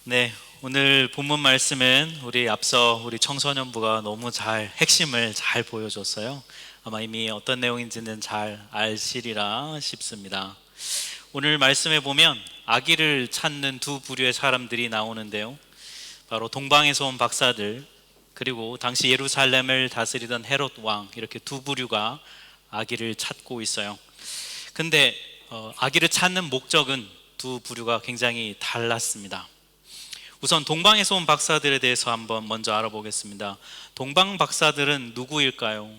네, 오늘 본문 말씀은 우리 청소년부가 너무 핵심을 잘 보여줬어요. 아마 이미 어떤 내용인지는 잘 아시리라 싶습니다. 오늘 말씀에 보면 아기를 찾는 두 부류의 사람들이 나오는데요. 바로 동방에서 온 박사들, 그리고 당시 예루살렘을 다스리던 헤롯 왕, 이렇게 두 부류가 아기를 찾고 있어요. 근데 아기를 찾는 목적은 두 부류가 굉장히 달랐습니다. 우선 동방에서 온 박사들에 대해서 한번 먼저 알아보겠습니다. 동방 박사들은 누구일까요?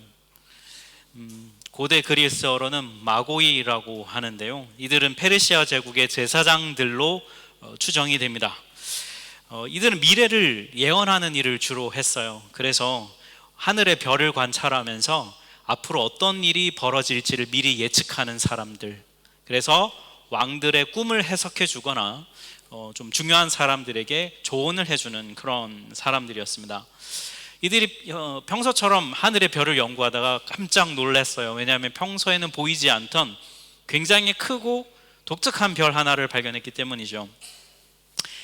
고대 그리스어로는 마고이라고 하는데요. 이들은 페르시아 제국의 제사장들로 추정이 됩니다. 이들은 미래를 예언하는 일을 주로 했어요. 그래서 하늘의 별을 관찰하면서 앞으로 어떤 일이 벌어질지를 미리 예측하는 사람들, 그래서 왕들의 꿈을 해석해 주거나 좀 중요한 사람들에게 조언을 해주는 그런 사람들이었습니다. 이들이 평소처럼 하늘의 별을 연구하다가 깜짝 놀랐어요. 왜냐하면 평소에는 보이지 않던 굉장히 크고 독특한 별 하나를 발견했기 때문이죠.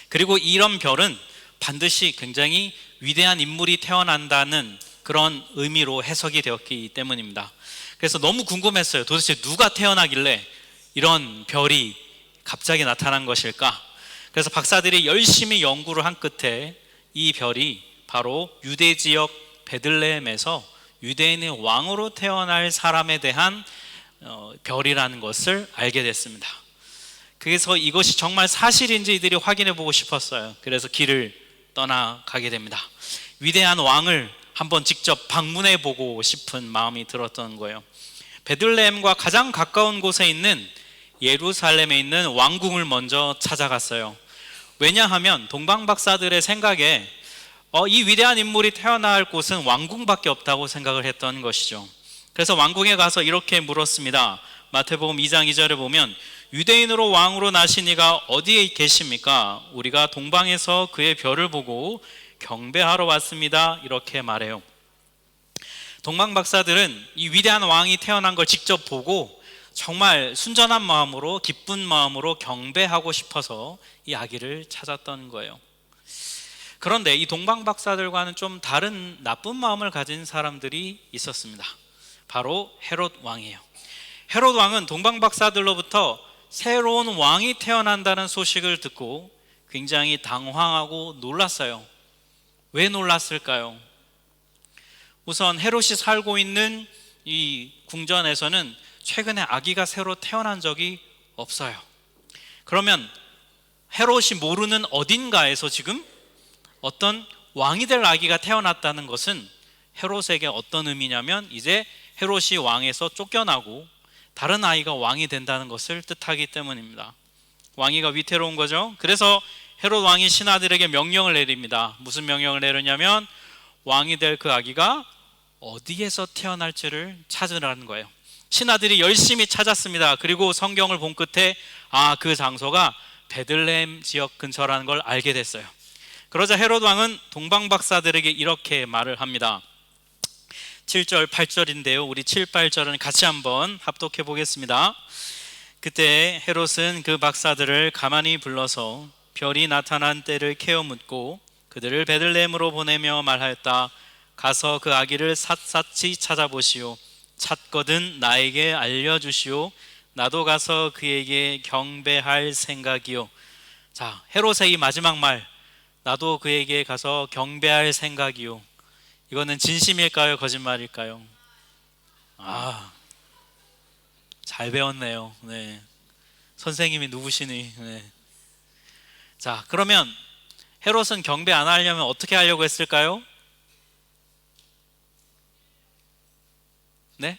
그리고 이런 별은 반드시 굉장히 위대한 인물이 태어난다는 그런 의미로 해석이 되었기 때문입니다. 그래서 너무 궁금했어요. 도대체 누가 태어나길래 이런 별이 갑자기 나타난 것일까? 그래서 박사들이 열심히 연구를 한 끝에 이 별이 바로 유대 지역 베들레헴에서 유대인의 왕으로 태어날 사람에 대한 별이라는 것을 알게 됐습니다. 그래서 이것이 정말 사실인지 이들이 확인해 보고 싶었어요. 그래서 길을 떠나가게 됩니다. 위대한 왕을 한번 직접 방문해 보고 싶은 마음이 들었던 거예요. 베들레헴과 가장 가까운 곳에 있는 예루살렘에 있는 왕궁을 먼저 찾아갔어요. 왜냐하면 동방 박사들의 생각에 이 위대한 인물이 태어날 곳은 왕궁밖에 없다고 생각을 했던 것이죠. 그래서 왕궁에 가서 이렇게 물었습니다. 마태복음 2장 2절에 보면 유대인으로 왕으로 나신 이가 어디에 계십니까? 우리가 동방에서 그의 별을 보고 경배하러 왔습니다. 이렇게 말해요. 동방 박사들은 이 위대한 왕이 태어난 걸 직접 보고 정말 순전한 마음으로, 기쁜 마음으로 경배하고 싶어서 이 아기를 찾았던 거예요. 그런데 이 동방 박사들과는 좀 다른 나쁜 마음을 가진 사람들이 있었습니다. 바로 헤롯 왕이에요. 헤롯 왕은 동방 박사들로부터 새로운 왕이 태어난다는 소식을 듣고 굉장히 당황하고 놀랐어요. 왜 놀랐을까요? 우선 헤롯이 살고 있는 이 궁전에서는 최근에 아기가 새로 태어난 적이 없어요. 그러면 헤롯이 모르는 어딘가에서 지금 어떤 왕이 될 아기가 태어났다는 것은 헤롯에게 어떤 의미냐면 이제 헤롯이 왕에서 쫓겨나고 다른 아이가 왕이 된다는 것을 뜻하기 때문입니다. 왕위가 위태로운 거죠. 그래서 헤롯 왕이 신하들에게 명령을 내립니다. 무슨 명령을 내렸냐면 왕이 될 그 아기가 어디에서 태어날지를 찾으라는 거예요. 신하들이 열심히 찾았습니다. 그리고 성경을 본 끝에 그 장소가 베들레헴 지역 근처라는 걸 알게 됐어요. 그러자 헤롯 왕은 동방 박사들에게 이렇게 말을 합니다. 7절 8절인데요 우리 7, 8절은 같이 한번 합독해 보겠습니다. 그때 헤롯은 그 박사들을 가만히 불러서 별이 나타난 때를 캐어 묻고 그들을 베들레헴으로 보내며 말하였다. 가서 그 아기를 샅샅이 찾아보시오. 찾거든 나에게 알려주시오. 나도 가서 그에게 경배할 생각이요. 자, 헤롯의 이 마지막 말, 나도 그에게 가서 경배할 생각이요. 이거는 진심일까요? 거짓말일까요? 잘 배웠네요. 네. 선생님이 누구시니? 네. 자, 그러면 헤롯은 경배 안 하려면 어떻게 하려고 했을까요? 네?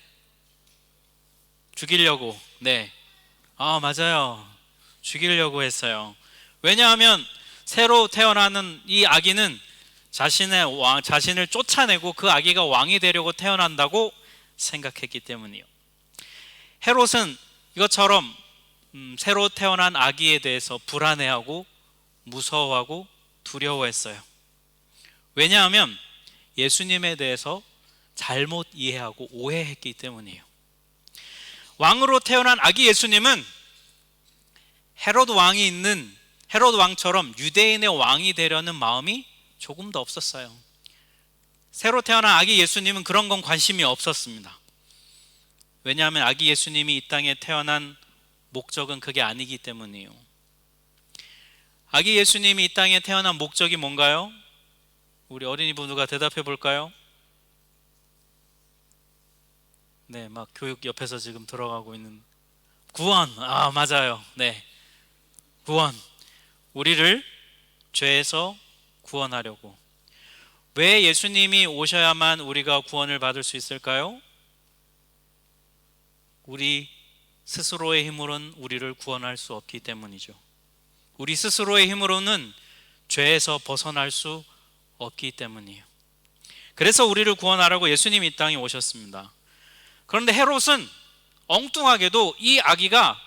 죽이려고. 네. 맞아요. 죽이려고 했어요. 왜냐하면 새로 태어나는 이 아기는 자신을 쫓아내고 그 아기가 왕이 되려고 태어난다고 생각했기 때문이요. 헤롯은 이것처럼 새로 태어난 아기에 대해서 불안해하고 무서워하고 두려워했어요. 왜냐하면 예수님에 대해서 잘못 이해하고 오해했기 때문이에요. 왕으로 태어난 아기 예수님은 헤롯 왕이 있는 헤롯 왕처럼 유대인의 왕이 되려는 마음이 조금도 없었어요. 새로 태어난 아기 예수님은 그런 건 관심이 없었습니다. 왜냐하면 아기 예수님이 이 땅에 태어난 목적은 그게 아니기 때문이에요. 아기 예수님이 이 땅에 태어난 목적이 뭔가요? 우리 어린이 부부가 대답해 볼까요? 네, 막 교육 옆에서 지금 들어가고 있는 구원. 맞아요. 네, 구원. 우리를 죄에서 구원하려고. 왜 예수님이 오셔야만 우리가 구원을 받을 수 있을까요? 우리 스스로의 힘으로는 우리를 구원할 수 없기 때문이죠. 우리 스스로의 힘으로는 죄에서 벗어날 수 없기 때문이에요. 그래서 우리를 구원하라고 예수님이 이 땅에 오셨습니다. 그런데 헤롯은 엉뚱하게도 이 아기가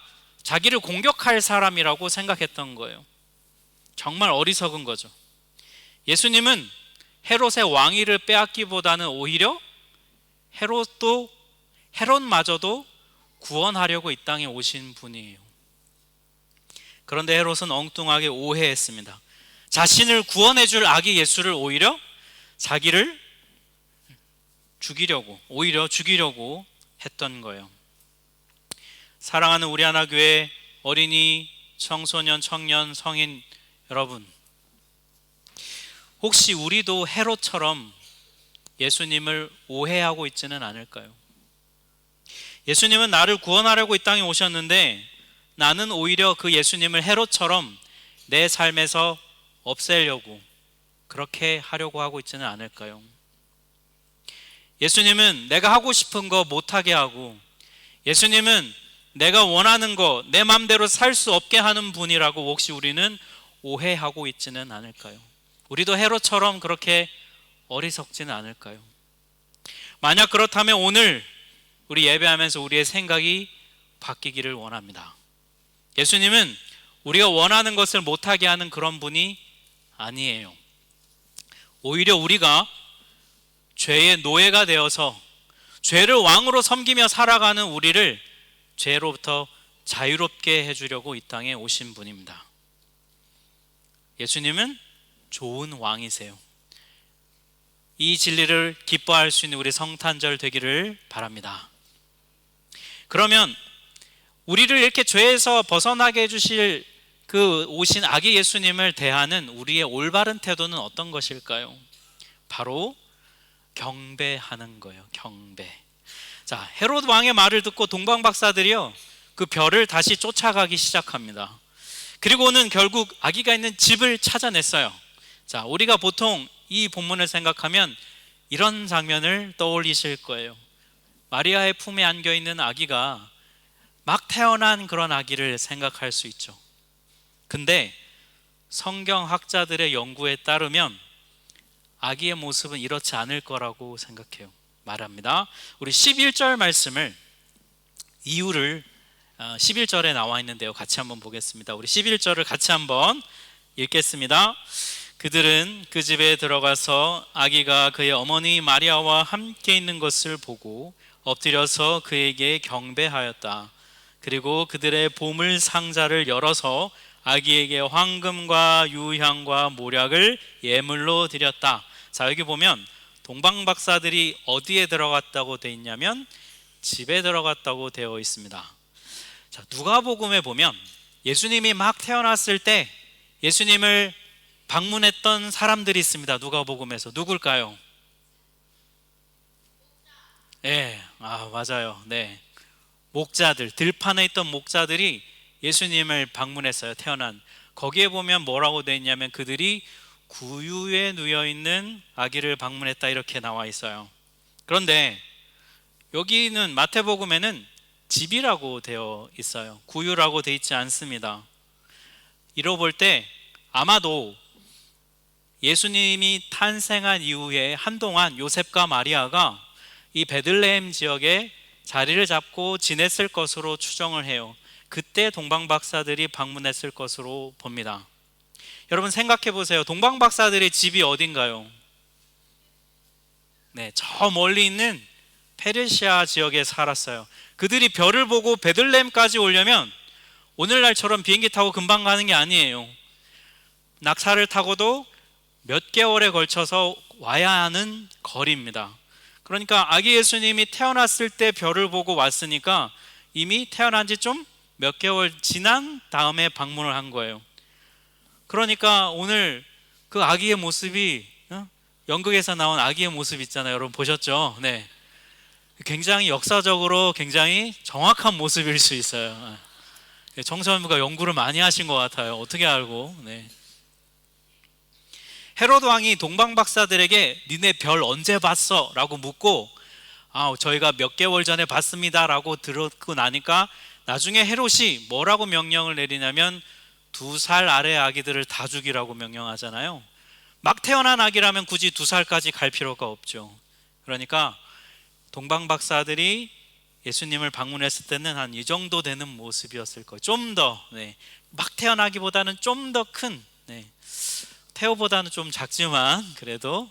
자기를 공격할 사람이라고 생각했던 거예요. 정말 어리석은 거죠. 예수님은 헤롯의 왕위를 빼앗기보다는 오히려 헤롯마저도 구원하려고 이 땅에 오신 분이에요. 그런데 헤롯은 엉뚱하게 오해했습니다. 자신을 구원해 줄 아기 예수를 오히려 자기를 죽이려고 했던 거예요. 사랑하는 우리 하나교회 어린이, 청소년, 청년, 성인 여러분, 혹시 우리도 헤롯처럼 예수님을 오해하고 있지는 않을까요? 예수님은 나를 구원하려고 이 땅에 오셨는데 나는 오히려 그 예수님을 헤롯처럼 내 삶에서 없애려고 그렇게 하려고 하고 있지는 않을까요? 예수님은 내가 하고 싶은 거 못하게 하고, 예수님은 내가 원하는 거 내 마음대로 살 수 없게 하는 분이라고 혹시 우리는 오해하고 있지는 않을까요? 우리도 헤롯처럼 그렇게 어리석지는 않을까요? 만약 그렇다면 오늘 우리 예배하면서 우리의 생각이 바뀌기를 원합니다. 예수님은 우리가 원하는 것을 못하게 하는 그런 분이 아니에요. 오히려 우리가 죄의 노예가 되어서 죄를 왕으로 섬기며 살아가는 우리를 죄로부터 자유롭게 해주려고 이 땅에 오신 분입니다. 예수님은 좋은 왕이세요. 이 진리를 기뻐할 수 있는 우리 성탄절 되기를 바랍니다. 그러면 우리를 이렇게 죄에서 벗어나게 해주실 그 오신 아기 예수님을 대하는 우리의 올바른 태도는 어떤 것일까요? 바로 경배하는 거예요. 경배. 자, 헤롯 왕의 말을 듣고 동방 박사들이요, 그 별을 다시 쫓아가기 시작합니다. 그리고는 결국 아기가 있는 집을 찾아냈어요. 자, 우리가 보통 이 본문을 생각하면 이런 장면을 떠올리실 거예요. 마리아의 품에 안겨 있는 아기가 막 태어난 그런 아기를 생각할 수 있죠. 근데 성경학자들의 연구에 따르면 아기의 모습은 이렇지 않을 거라고 생각해요. 말합니다. 우리 11절 말씀을, 이유를 11절에 나와 있는데요, 같이 한번 보겠습니다. 우리 11절을 같이 한번 읽겠습니다. 그들은 그 집에 들어가서 아기가 그의 어머니 마리아와 함께 있는 것을 보고 엎드려서 그에게 경배하였다. 그리고 그들의 보물 상자를 열어서 아기에게 황금과 유향과 모략을 예물로 드렸다. 자, 여기 보면 동방 박사들이 어디에 들어갔다고 되어 있냐면 집에 들어갔다고 되어 있습니다. 자, 누가복음에 보면 예수님이 막 태어났을 때 예수님을 방문했던 사람들이 있습니다. 누가복음에서 누굴까요? 네, 맞아요. 네, 목자들, 들판에 있던 목자들이 예수님을 방문했어요. 태어난. 거기에 보면 뭐라고 되어 있냐면 그들이 구유에 누워 있는 아기를 방문했다, 이렇게 나와 있어요. 그런데 여기는 마태복음에는 집이라고 되어 있어요. 구유라고 되어 있지 않습니다. 이러 볼 때 아마도 예수님이 탄생한 이후에 한동안 요셉과 마리아가 이 베들레헴 지역에 자리를 잡고 지냈을 것으로 추정을 해요. 그때 동방박사들이 방문했을 것으로 봅니다. 여러분 생각해 보세요. 동방박사들의 집이 어딘가요? 네, 저 멀리 있는 페르시아 지역에 살았어요. 그들이 별을 보고 베들레헴까지 오려면 오늘날처럼 비행기 타고 금방 가는 게 아니에요. 낙타를 타고도 몇 개월에 걸쳐서 와야 하는 거리입니다. 그러니까 아기 예수님이 태어났을 때 별을 보고 왔으니까 이미 태어난 지 좀 몇 개월 지난 다음에 방문을 한 거예요. 그러니까 오늘 그 아기의 모습이 연극에서 나온 아기의 모습 있잖아요. 여러분 보셨죠? 네. 굉장히 역사적으로 굉장히 정확한 모습일 수 있어요. 정선무가 연구를 많이 하신 것 같아요. 어떻게 알고? 네. 헤로드 왕이 동방 박사들에게 니네 별 언제 봤어? 라고 묻고 저희가 몇 개월 전에 봤습니다 라고 들었고 나니까 나중에 헤롯이 뭐라고 명령을 내리냐면 2살 아래 아기들을 다 죽이라고 명령하잖아요. 막 태어난 아기라면 굳이 2살까지 갈 필요가 없죠. 그러니까 동방 박사들이 예수님을 방문했을 때는 한 이 정도 되는 모습이었을 거예요. 좀 더 막 태어나기보다는 좀 더 큰, 태호보다는 좀 작지만 그래도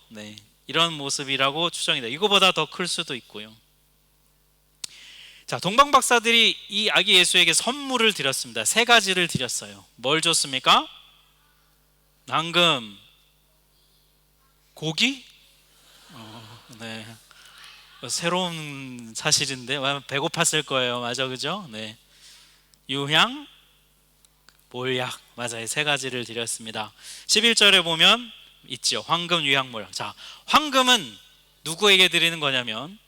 이런 모습이라고 추정이 돼요. 이거보다 더 클 수도 있고요. 자, 동방 박사들이 이 아기 예수에게 선물을 드렸습니다. 3가지를 드렸어요. 뭘 줬습니까? 황금, 고기? 네. 새로운 사실인데 배고팠을 거예요. 맞아, 그죠? 네. 유향, 몰약, 맞아요. 3가지를 드렸습니다. 11절에 보면 있죠. 황금, 유향, 몰약. 자, 황금은 누구에게 드리는 거냐면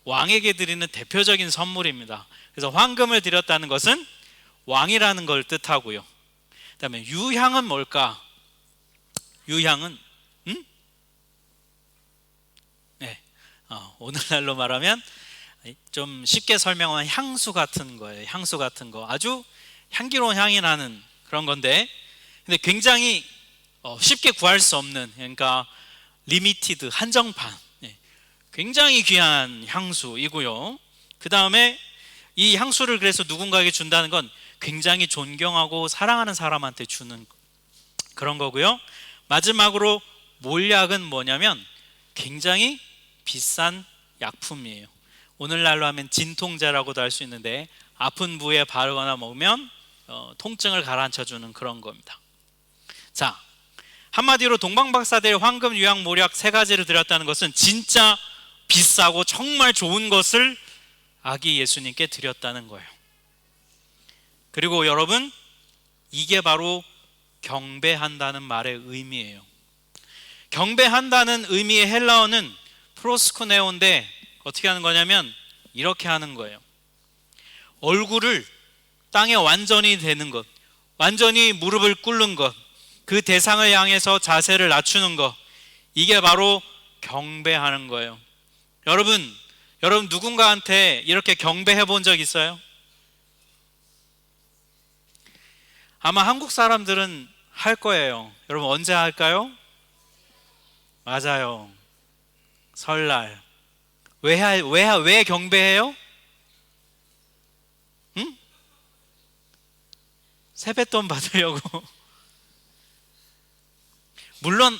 왕에게 드리는 대표적인 선물입니다. 그래서 황금을 드렸다는 것은 왕이라는 걸 뜻하고요. 그 다음에 유향은 뭘까? 유향은 오늘날로 말하면 좀 쉽게 설명하면 향수 같은 거예요. 향수 같은 거, 아주 향기로운 향이 나는 그런 건데, 근데 굉장히 쉽게 구할 수 없는, 그러니까 리미티드, 한정판, 굉장히 귀한 향수이고요. 그 다음에 이 향수를 그래서 누군가에게 준다는 건 굉장히 존경하고 사랑하는 사람한테 주는 그런 거고요. 마지막으로 몰약은 뭐냐면 굉장히 비싼 약품이에요. 오늘날로 하면 진통제라고도 할 수 있는데 아픈 부위에 바르거나 먹으면 통증을 가라앉혀주는 그런 겁니다. 자, 한마디로 동방박사들의 황금, 유향, 몰약 3가지를 드렸다는 것은 진짜 비싸고 정말 좋은 것을 아기 예수님께 드렸다는 거예요. 그리고 여러분, 이게 바로 경배한다는 말의 의미예요. 경배한다는 의미의 헬라어는 프로스쿠네오인데 어떻게 하는 거냐면 이렇게 하는 거예요. 얼굴을 땅에 완전히 대는 것, 완전히 무릎을 꿇는 것, 그 대상을 향해서 자세를 낮추는 것, 이게 바로 경배하는 거예요. 여러분 누군가한테 이렇게 경배해 본 적 있어요? 아마 한국 사람들은 할 거예요. 여러분 언제 할까요? 맞아요. 설날. 왜 경배해요? 응? 세뱃돈 받으려고. 물론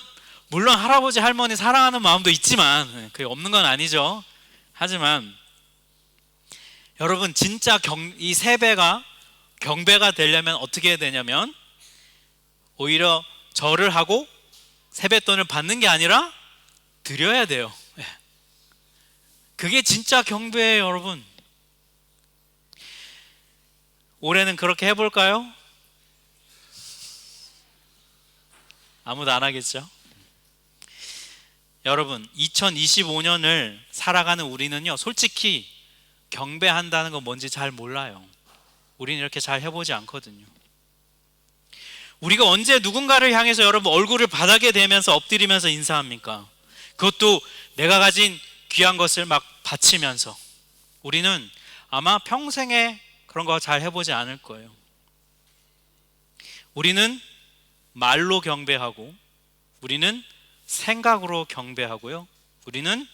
할아버지 할머니 사랑하는 마음도 있지만 그게 없는 건 아니죠. 하지만 여러분 진짜 이 세배가 경배가 되려면 어떻게 해야 되냐면 오히려 절을 하고 세뱃돈을 받는 게 아니라 드려야 돼요. 그게 진짜 경배예요, 여러분. 올해는 그렇게 해볼까요? 아무도 안 하겠죠? 여러분 2025년을 살아가는 우리는요 솔직히 경배한다는 건 뭔지 잘 몰라요. 우리는 이렇게 잘 해보지 않거든요. 우리가 언제 누군가를 향해서 여러분 얼굴을 바닥에 대면서 엎드리면서 인사합니까? 그것도 내가 가진 귀한 것을 막 바치면서. 우리는 아마 평생에 그런 거 잘 해보지 않을 거예요. 우리는 말로 경배하고, 우리는 생각으로 경배하고요, 우리는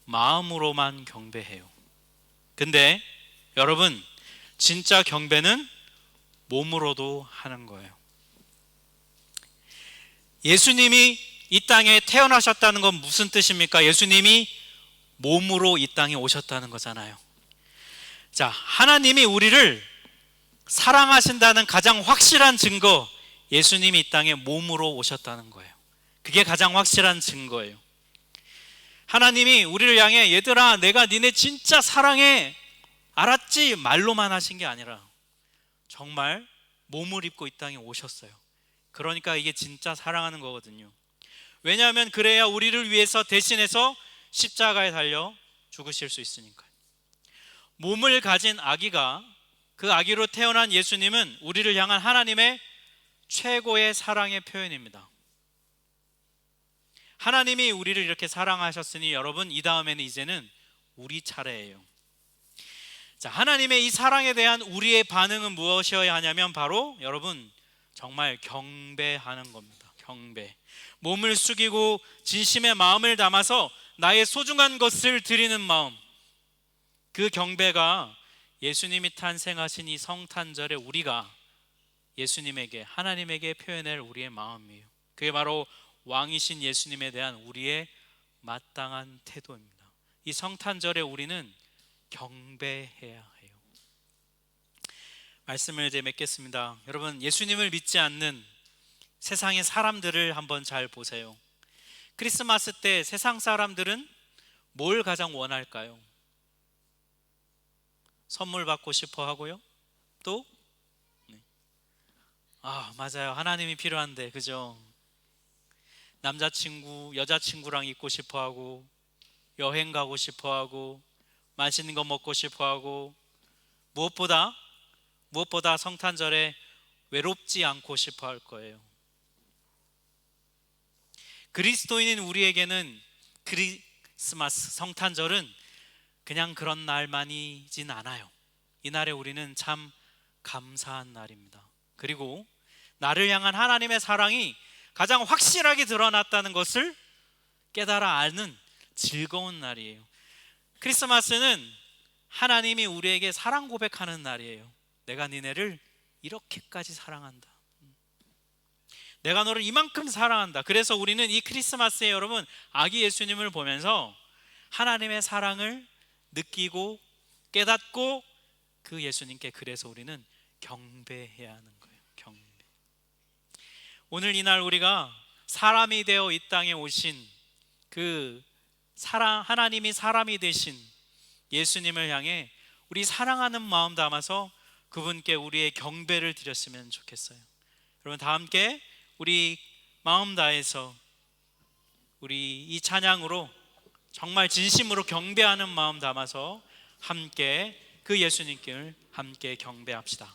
마음으로만 경배해요. 근데 여러분 진짜 경배는 몸으로도 하는 거예요. 예수님이 이 땅에 태어나셨다는 건 무슨 뜻입니까? 예수님이 몸으로 이 땅에 오셨다는 거잖아요. 자, 하나님이 우리를 사랑하신다는 가장 확실한 증거, 예수님이 이 땅에 몸으로 오셨다는 거예요. 그게 가장 확실한 증거예요. 하나님이 우리를 향해 얘들아 내가 니네 진짜 사랑해 알았지? 말로만 하신 게 아니라 정말 몸을 입고 이 땅에 오셨어요. 그러니까 이게 진짜 사랑하는 거거든요. 왜냐하면 그래야 우리를 위해서 대신해서 십자가에 달려 죽으실 수 있으니까요. 몸을 가진 아기가, 그 아기로 태어난 예수님은 우리를 향한 하나님의 최고의 사랑의 표현입니다. 하나님이 우리를 이렇게 사랑하셨으니 여러분, 이 다음에는 이제는 우리 차례예요. 자, 하나님의 이 사랑에 대한 우리의 반응은 무엇이어야 하냐면 바로 여러분 정말 경배하는 겁니다. 경배. 몸을 숙이고 진심의 마음을 담아서 나의 소중한 것을 드리는 마음, 그 경배가 예수님이 탄생하신 이 성탄절에 우리가 예수님에게, 하나님에게 표현할 우리의 마음이에요. 그게 바로 왕이신 예수님에 대한 우리의 마땅한 태도입니다. 이 성탄절에 우리는 경배해야 해요. 말씀을 이제 맺겠습니다. 여러분, 예수님을 믿지 않는 세상의 사람들을 한번 잘 보세요. 크리스마스 때 세상 사람들은 뭘 가장 원할까요? 선물 받고 싶어 하고요. 또 맞아요. 하나님이 필요한데, 그죠? 남자친구, 여자친구랑 있고 싶어 하고, 여행 가고 싶어 하고, 맛있는 거 먹고 싶어 하고, 무엇보다 성탄절에 외롭지 않고 싶어 할 거예요. 그리스도인인 우리에게는 크리스마스, 성탄절은 그냥 그런 날만이진 않아요. 이날에 우리는 참 감사한 날입니다. 그리고 나를 향한 하나님의 사랑이 가장 확실하게 드러났다는 것을 깨달아 아는 즐거운 날이에요. 크리스마스는 하나님이 우리에게 사랑 고백하는 날이에요. 내가 니네를 이렇게까지 사랑한다. 내가 너를 이만큼 사랑한다. 그래서 우리는 이 크리스마스에 여러분 아기 예수님을 보면서 하나님의 사랑을 느끼고 깨닫고 그 예수님께 그래서 우리는 경배해야 하는 거예요. 경배. 오늘 이날 우리가 사람이 되어 이 땅에 오신 그 하나님이 사람이 되신 예수님을 향해 우리 사랑하는 마음 담아서 그분께 우리의 경배를 드렸으면 좋겠어요. 여러분 다 함께 우리 마음 다해서 우리 이 찬양으로 정말 진심으로 경배하는 마음 담아서 함께 그 예수님께 함께 경배합시다.